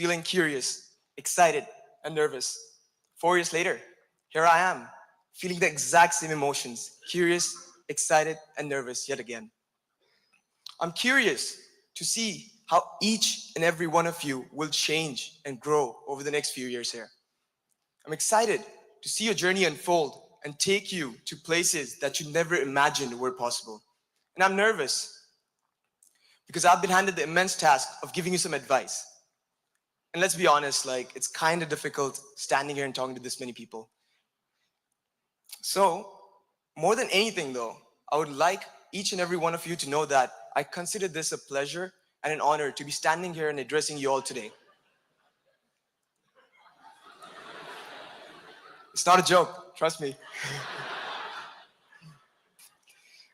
feeling curious, excited, and nervous. 4 years later, here I am, feeling the exact same emotions, curious, excited, and nervous yet again. I'm curious to see how each and every one of you will change and grow over the next few years here. I'm excited to see your journey unfold and take you to places that you never imagined were possible. And I'm nervous because I've been handed the immense task of giving you some advice. And let's be honest, it's kind of difficult standing here and talking to this many people. So, more than anything though, I would like each and every one of you to know that I consider this a pleasure and an honor to be standing here and addressing you all today. It's not a joke, trust me.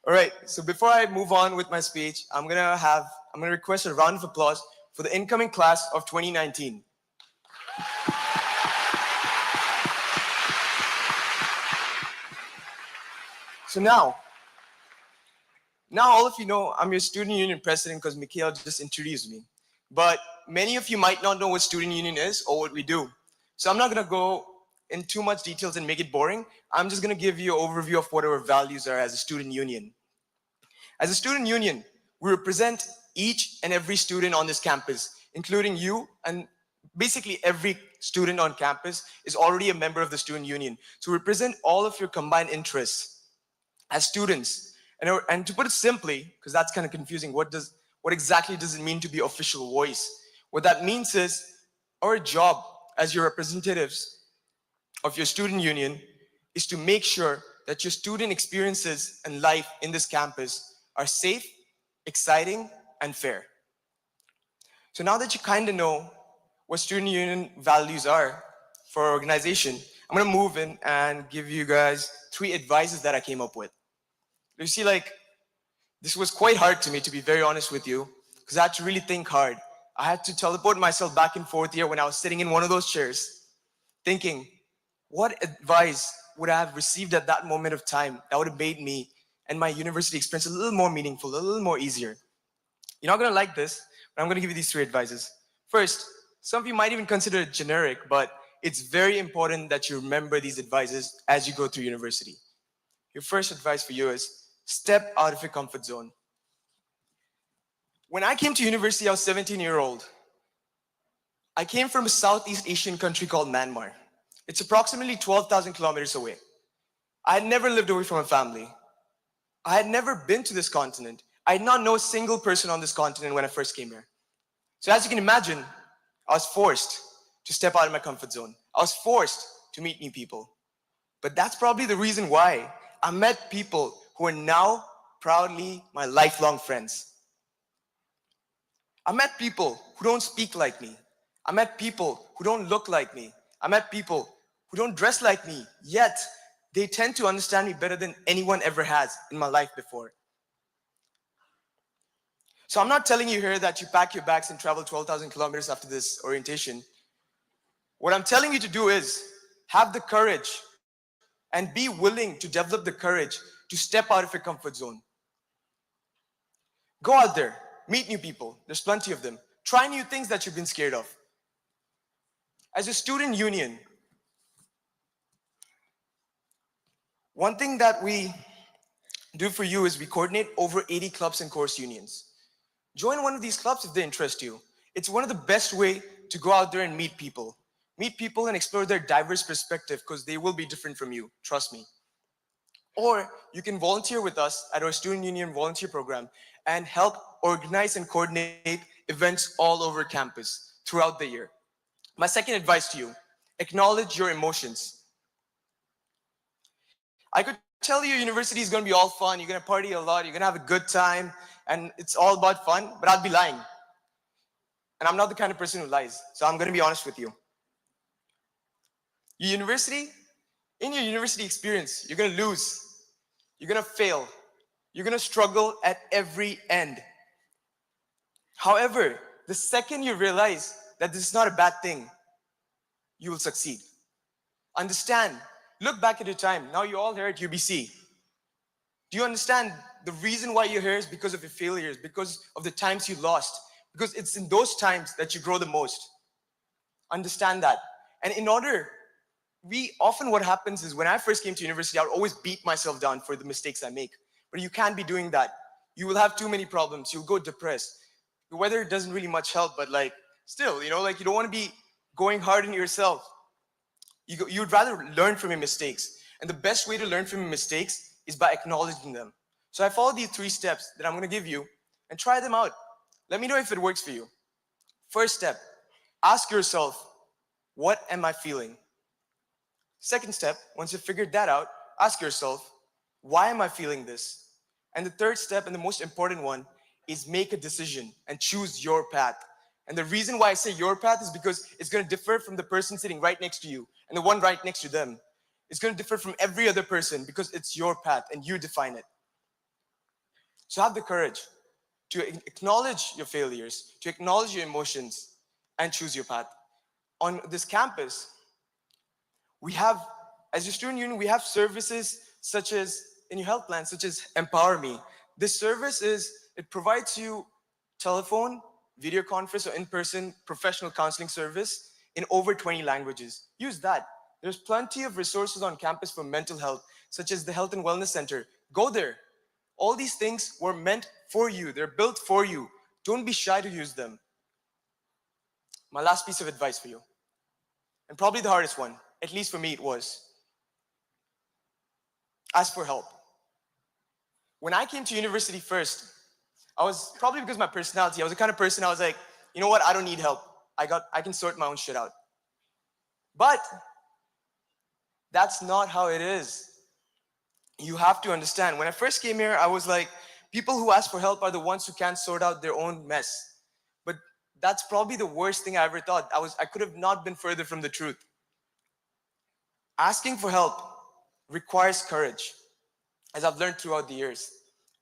All right, so before I move on with my speech, I'm gonna request a round of applause for the incoming class of 2019. So now all of you know I'm your student union president because Mikhail just introduced me. But many of you might not know what student union is or what we do. So I'm not gonna go in too much details and make it boring. I'm just gonna give you an overview of what our values are as a student union. As a student union, we represent each and every student on this campus, including you, and basically every student on campus is already a member of the student union. So we represent all of your combined interests as students. And to put it simply, because that's kind of confusing, what exactly does it mean to be official voice? What that means is our job as your representatives of your student union is to make sure that your student experiences and life in this campus are safe, exciting, and fair. So now that you kind of know what student union values are for our organization, I'm gonna move in and give you guys 3 advices that I came up with. You see, this was quite hard to me, to be very honest with you, because I had to really think hard. I had to teleport myself back in 4th year when I was sitting in one of those chairs, thinking, what advice would I have received at that moment of time that would have made me and my university experience a little more meaningful, a little more easier? You're not gonna like this, but I'm gonna give you these 3 advices. First, some of you might even consider it generic, but it's very important that you remember these advices as you go through university. Your first advice for you is step out of your comfort zone. When I came to university, I was 17-year-old. I came from a Southeast Asian country called Myanmar. It's approximately 12,000 kilometers away. I had never lived away from a family. I had never been to this continent. I did not know a single person on this continent when I first came here. So as you can imagine, I was forced to step out of my comfort zone. I was forced to meet new people. But that's probably the reason why I met people who are now proudly my lifelong friends. I met people who don't speak like me. I met people who don't look like me. I met people who don't dress like me, yet they tend to understand me better than anyone ever has in my life before. So I'm not telling you here that you pack your bags and travel 12,000 kilometers after this orientation. What I'm telling you to do is have the courage and be willing to develop the courage to step out of your comfort zone. Go out there, meet new people. There's plenty of them. Try new things that you've been scared of. As a student union, one thing that we do for you is we coordinate over 80 clubs and course unions. Join one of these clubs if they interest you. It's one of the best ways to go out there and meet people. Meet people and explore their diverse perspective because they will be different from you, trust me. Or you can volunteer with us at our student union volunteer program and help organize and coordinate events all over campus throughout the year. My second advice to you, acknowledge your emotions. I could tell you university is going to be all fun, you're going to party a lot, you're going to have a good time, and it's all about fun, but I'd be lying. And I'm not the kind of person who lies, so I'm going to be honest with you. In your university experience, you're going to lose, you're going to fail, you're going to struggle at every end. However, the second you realize that this is not a bad thing, you will succeed. Understand, look back at your time. Now you're all here at UBC. Do you understand the reason why you're here is because of your failures, because of the times you lost, because it's in those times that you grow the most. Understand that. And in order, what happens is when I first came to university, I would always beat myself down for the mistakes I make. But you can't be doing that. You will have too many problems. You'll go depressed. The weather doesn't really much help, but like still, you don't want to be going hard on yourself. You'd rather learn from your mistakes. And the best way to learn from your mistakes is by acknowledging them. So I followed these 3 steps that I'm going to give you and try them out. Let me know if it works for you. First step, ask yourself, what am I feeling? Second step, once you've figured that out, ask yourself, why am I feeling this? And the third step, and the most important one, is make a decision and choose your path. And the reason why I say your path is because it's going to differ from the person sitting right next to you and the one right next to them. It's going to differ from every other person because it's your path and you define it. So have the courage to acknowledge your failures, to acknowledge your emotions, and choose your path. On this campus, we have, as your student union, we have services such as, in your health plan, such as Empower Me. This service it provides you telephone, video conference, or in-person professional counseling service in over 20 languages. Use that. There's plenty of resources on campus for mental health, such as the Health and Wellness Center. Go there. All these things were meant for you. They're built for you. Don't be shy to use them. My last piece of advice for you, and probably the hardest one, at least for me it was, ask for help. When I came to university first, I was, probably because of my personality, I was the kind of person I was like, you know what, I don't need help. I can sort my own shit out. But that's not how it is. You have to understand, when I first came here, I was like, people who ask for help are the ones who can't sort out their own mess. But that's probably the worst thing I ever thought. I could have not been further from the truth. Asking for help requires courage, as I've learned throughout the years.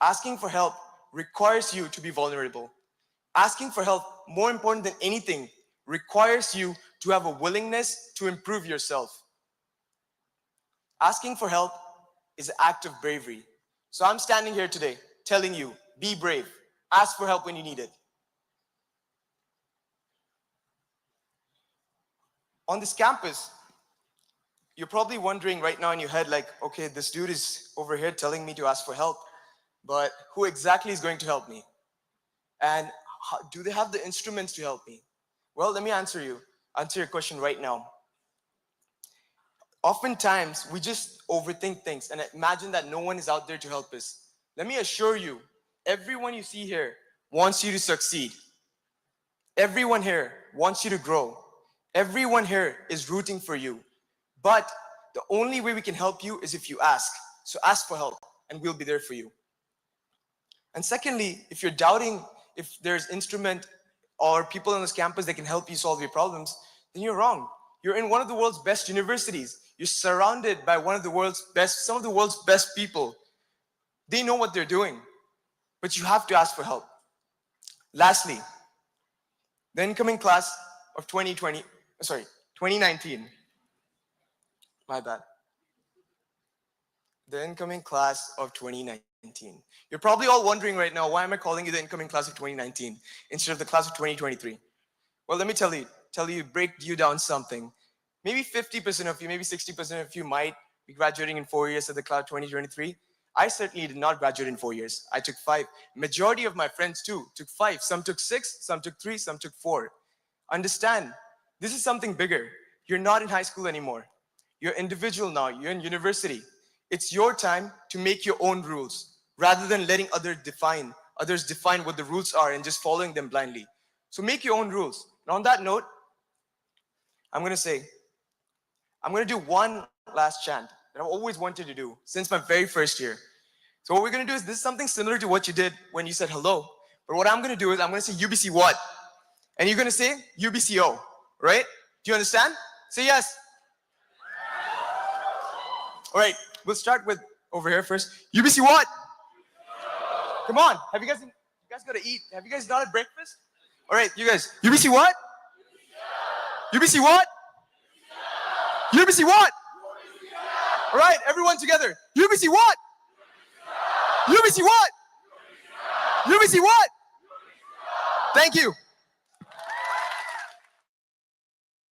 Asking for help requires you to be vulnerable. Asking for help, more important than anything, requires you to have a willingness to improve yourself. Asking for help is an act of bravery. So I'm standing here today telling you, be brave. Ask for help when you need it. On this campus, you're probably wondering right now in your head, like, okay, this dude is over here telling me to ask for help, but who exactly is going to help me? And do they have the instruments to help me? Well, let me answer your question right now. Oftentimes, we just overthink things and imagine that no one is out there to help us. Let me assure you, everyone you see here wants you to succeed. Everyone here wants you to grow. Everyone here is rooting for you. But the only way we can help you is if you ask. So ask for help and we'll be there for you. And secondly, if you're doubting if there's instrument or people on this campus that can help you solve your problems, then you're wrong. You're in one of the world's best universities. You're surrounded by some of the world's best people. They know what they're doing, but you have to ask for help. Lastly, the incoming class of 2019. My bad. The incoming class of 2019. You're probably all wondering right now, why am I calling you the incoming class of 2019 instead of the class of 2023? Well, let me tell you, break you down something. Maybe 50% of you, maybe 60% of you might be graduating in 4 years at the class of 2023. I certainly did not graduate in 4 years. I took 5. Majority of my friends too took 5. Some took 6, some took 3, some took 4. Understand, this is something bigger. You're not in high school anymore. You're individual now, you're in university. It's your time to make your own rules rather than letting others define what the rules are and just following them blindly. So make your own rules. And on that note, I'm going to do one last chant that I've always wanted to do since my very first year. So what we're going to do is, this is something similar to what you did when you said hello. But what I'm going to do is I'm going to say UBC what? And you're going to say UBCO, right? Do you understand? Say yes. All right, we'll start with over here first. UBC what? Come on, you guys got to eat. Have you guys not had breakfast? All right, you guys, UBC what? UBC what? UBC what? All right, everyone together. UBC what? UBC what? UBC what? Thank you.